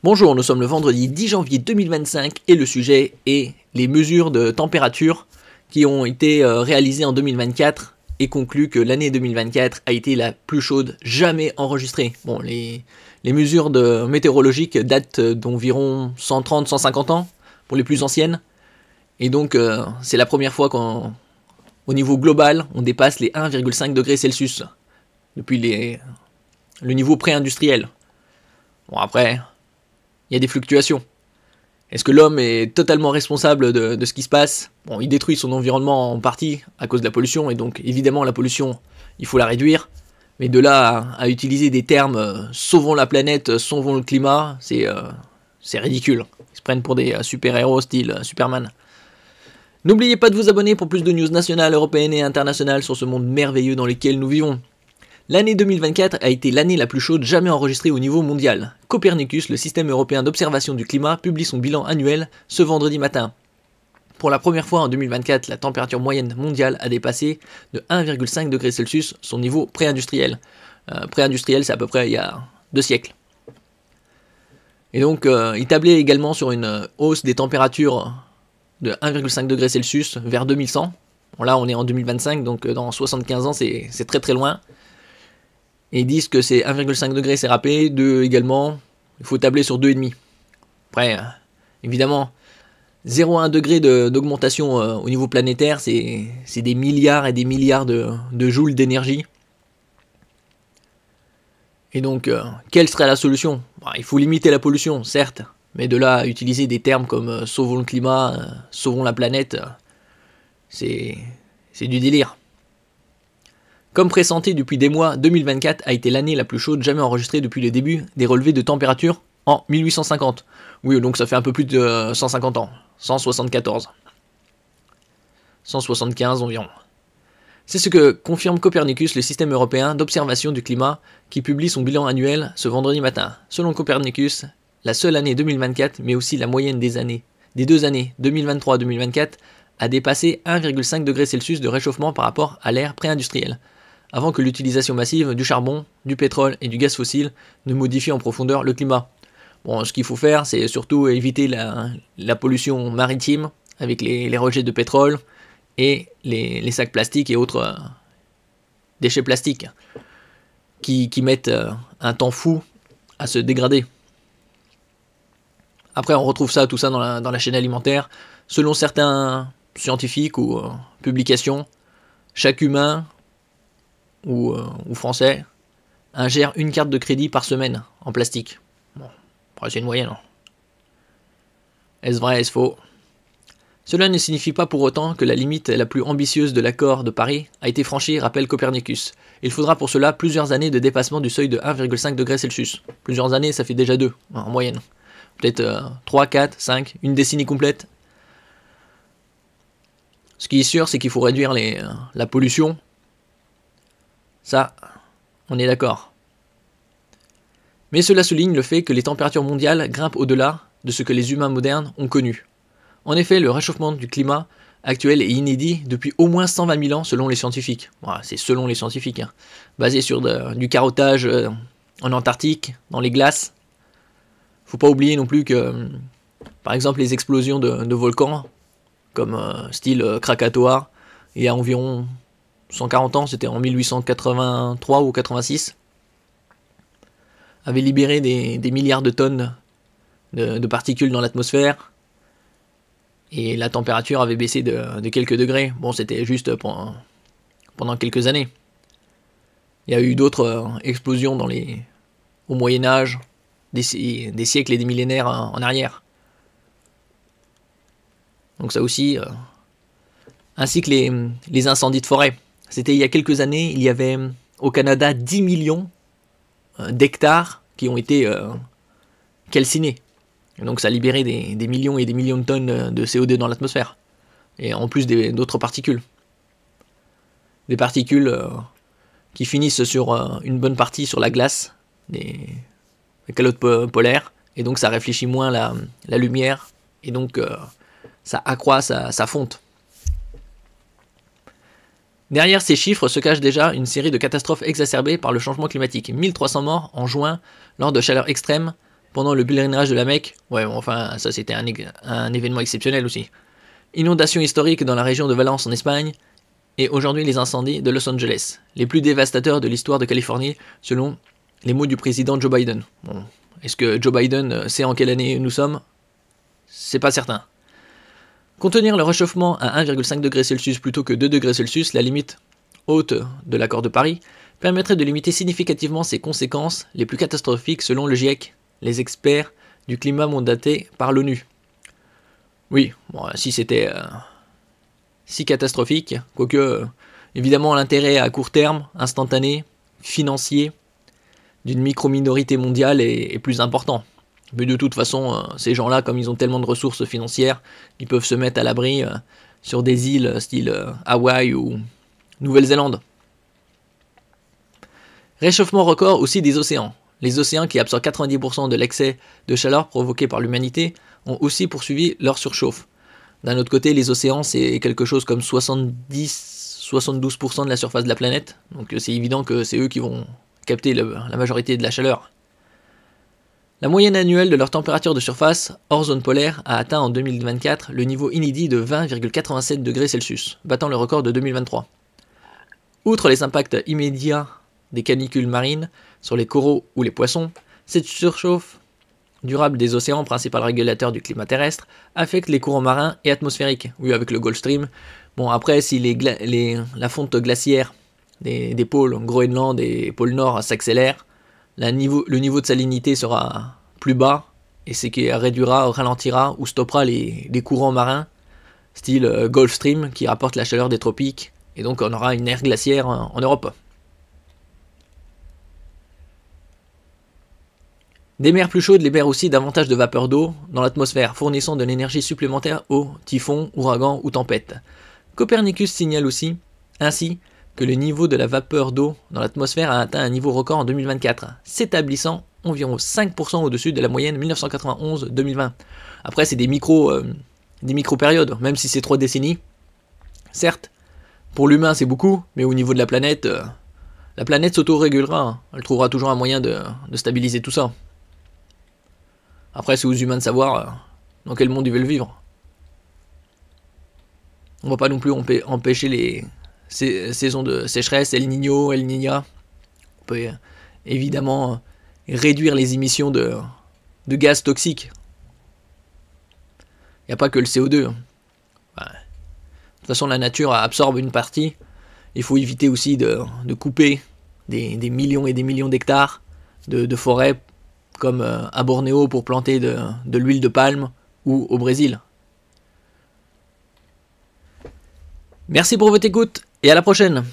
Bonjour, nous sommes le vendredi 10 janvier 2025 et le sujet est les mesures de température qui ont été réalisées en 2024 et concluent que l'année 2024 a été la plus chaude jamais enregistrée. Bon, les mesures météorologiques datent d'environ 130-150 ans pour les plus anciennes et donc c'est la première fois qu'au niveau global on dépasse les 1,5 degrés Celsius depuis le niveau pré-industriel. Bon, après, il y a des fluctuations. Est-ce que l'homme est totalement responsable de ce qui se passe? Bon, il détruit son environnement en partie à cause de la pollution, et donc évidemment la pollution, il faut la réduire. Mais de là à utiliser des termes sauvons la planète, sauvons le climat, c'est ridicule. Ils se prennent pour des super-héros style Superman. N'oubliez pas de vous abonner pour plus de news nationales, européennes et internationales sur ce monde merveilleux dans lequel nous vivons. L'année 2024 a été l'année la plus chaude jamais enregistrée au niveau mondial. Copernicus, le système européen d'observation du climat, publie son bilan annuel ce vendredi matin. Pour la première fois en 2024, la température moyenne mondiale a dépassé de 1,5 degrés Celsius son niveau pré-industriel. Pré-industriel, c'est à peu près il y a 2 siècles. Et donc, il tablait également sur une hausse des températures de 1,5 degrés Celsius vers 2100. Bon, là, on est en 2025, donc dans 75 ans, c'est très très loin. Et ils disent que c'est 1,5 degré, c'est râpé, 2 également, il faut tabler sur 2,5. Après, évidemment, 0,1 degré d'augmentation au niveau planétaire, c'est des milliards et des milliards de joules d'énergie. Et donc, quelle serait la solution? Bon, il faut limiter la pollution, certes, mais de là à utiliser des termes comme sauvons le climat, sauvons la planète, c'est du délire. Comme pressenti depuis des mois, 2024 a été l'année la plus chaude jamais enregistrée depuis le début des relevés de température en 1850. Oui, donc ça fait un peu plus de 150 ans, 174. 175 environ. C'est ce que confirme Copernicus, le système européen d'observation du climat, qui publie son bilan annuel ce vendredi matin. Selon Copernicus, la seule année 2024, mais aussi la moyenne des 2 années 2023-2024, a dépassé 1,5 degré Celsius de réchauffement par rapport à l'ère pré-industrielle, avant que l'utilisation massive du charbon, du pétrole et du gaz fossile ne modifie en profondeur le climat. Bon, ce qu'il faut faire, c'est surtout éviter la pollution maritime avec les rejets de pétrole et les sacs plastiques et autres déchets plastiques qui mettent un temps fou à se dégrader. Après, on retrouve tout ça dans la chaîne alimentaire. Selon certains scientifiques ou publications, chaque humain ou français ingère une carte de crédit par semaine en plastique. Bon, après c'est une moyenne. Hein. Est-ce vrai, est-ce faux? Cela ne signifie pas pour autant que la limite la plus ambitieuse de l'accord de Paris a été franchie, rappelle Copernicus. Il faudra pour cela plusieurs années de dépassement du seuil de 1,5 degré Celsius. Plusieurs années, ça fait déjà 2 en moyenne. Peut-être 3, 4, 5, une décennie complète. Ce qui est sûr, c'est qu'il faut réduire la pollution. Ça, on est d'accord. Mais cela souligne le fait que les températures mondiales grimpent au-delà de ce que les humains modernes ont connu. En effet, le réchauffement du climat actuel est inédit depuis au moins 120 000 ans selon les scientifiques. Voilà, c'est selon les scientifiques, hein. Basé sur du carottage en Antarctique, dans les glaces. Faut pas oublier non plus que, par exemple, les explosions de volcans, comme style Krakatoa, il y a environ 140 ans, c'était en 1883 ou 86, avait libéré des milliards de tonnes de particules dans l'atmosphère, et la température avait baissé de quelques degrés. Bon, c'était juste pendant quelques années. Il y a eu d'autres explosions au Moyen-Âge, des siècles et des millénaires en arrière. Donc ça aussi, ainsi que les incendies de forêt. C'était il y a quelques années, il y avait au Canada 10 millions d'hectares qui ont été calcinés. Et donc ça a libéré des millions et des millions de tonnes de CO2 dans l'atmosphère. Et en plus d'autres particules. Des particules qui finissent sur une bonne partie sur la glace, des calottes polaires. Et donc ça réfléchit moins la lumière. Et donc ça accroît sa fonte. Derrière ces chiffres se cache déjà une série de catastrophes exacerbées par le changement climatique. 1300 morts en juin lors de chaleurs extrêmes pendant le pèlerinage de la Mecque. Ouais, bon, enfin, ça c'était un événement exceptionnel aussi. Inondations historiques dans la région de Valence en Espagne, et aujourd'hui les incendies de Los Angeles, les plus dévastateurs de l'histoire de Californie, selon les mots du président Joe Biden. Bon, est-ce que Joe Biden sait en quelle année nous sommes? C'est pas certain. Contenir le réchauffement à 1,5 degré Celsius plutôt que 2 degrés Celsius, la limite haute de l'accord de Paris, permettrait de limiter significativement ses conséquences les plus catastrophiques selon le GIEC, les experts du climat mandatés par l'ONU. Oui, bon, si c'était si catastrophique, quoique évidemment l'intérêt à court terme, instantané, financier, d'une micro-minorité mondiale est plus important. Mais de toute façon, ces gens-là, comme ils ont tellement de ressources financières, ils peuvent se mettre à l'abri sur des îles style Hawaï ou Nouvelle-Zélande. Réchauffement record aussi des océans. Les océans qui absorbent 90% de l'excès de chaleur provoqué par l'humanité ont aussi poursuivi leur surchauffe. D'un autre côté, les océans, c'est quelque chose comme 70-72% de la surface de la planète. Donc c'est évident que c'est eux qui vont capter la majorité de la chaleur. La moyenne annuelle de leur température de surface, hors zone polaire, a atteint en 2024 le niveau inédit de 20,87 degrés Celsius, battant le record de 2023. Outre les impacts immédiats des canicules marines sur les coraux ou les poissons, cette surchauffe durable des océans, principal régulateur du climat terrestre, affecte les courants marins et atmosphériques. Oui, avec le Gulf Stream. Bon, après, si la fonte glaciaire des pôles Groenland et pôle Nord s'accélère, le niveau de salinité sera plus bas, et c'est qui réduira, ralentira ou stoppera les courants marins, style Gulf Stream, qui rapporte la chaleur des tropiques, et donc on aura une ère glaciaire en Europe. Des mers plus chaudes libèrent aussi davantage de vapeur d'eau dans l'atmosphère, fournissant de l'énergie supplémentaire aux typhons, ouragans ou tempêtes. Copernicus signale aussi, ainsi, que le niveau de la vapeur d'eau dans l'atmosphère a atteint un niveau record en 2024, s'établissant environ 5% au-dessus de la moyenne 1991-2020. Après, c'est des micro-périodes, même si c'est 3 décennies. Certes, pour l'humain c'est beaucoup, mais au niveau de la planète s'auto-régulera. Elle trouvera toujours un moyen de stabiliser tout ça. Après, c'est aux humains de savoir dans quel monde ils veulent vivre. On va pas non plus empêcher les saisons de sécheresse, El Niño, El Niña. On peut évidemment réduire les émissions de gaz toxiques. Il n'y a pas que le CO2. De toute façon, la nature absorbe une partie. Il faut éviter aussi de couper des millions et des millions d'hectares de forêts, comme à Bornéo pour planter de l'huile de palme, ou au Brésil. Merci pour votre écoute et à la prochaine.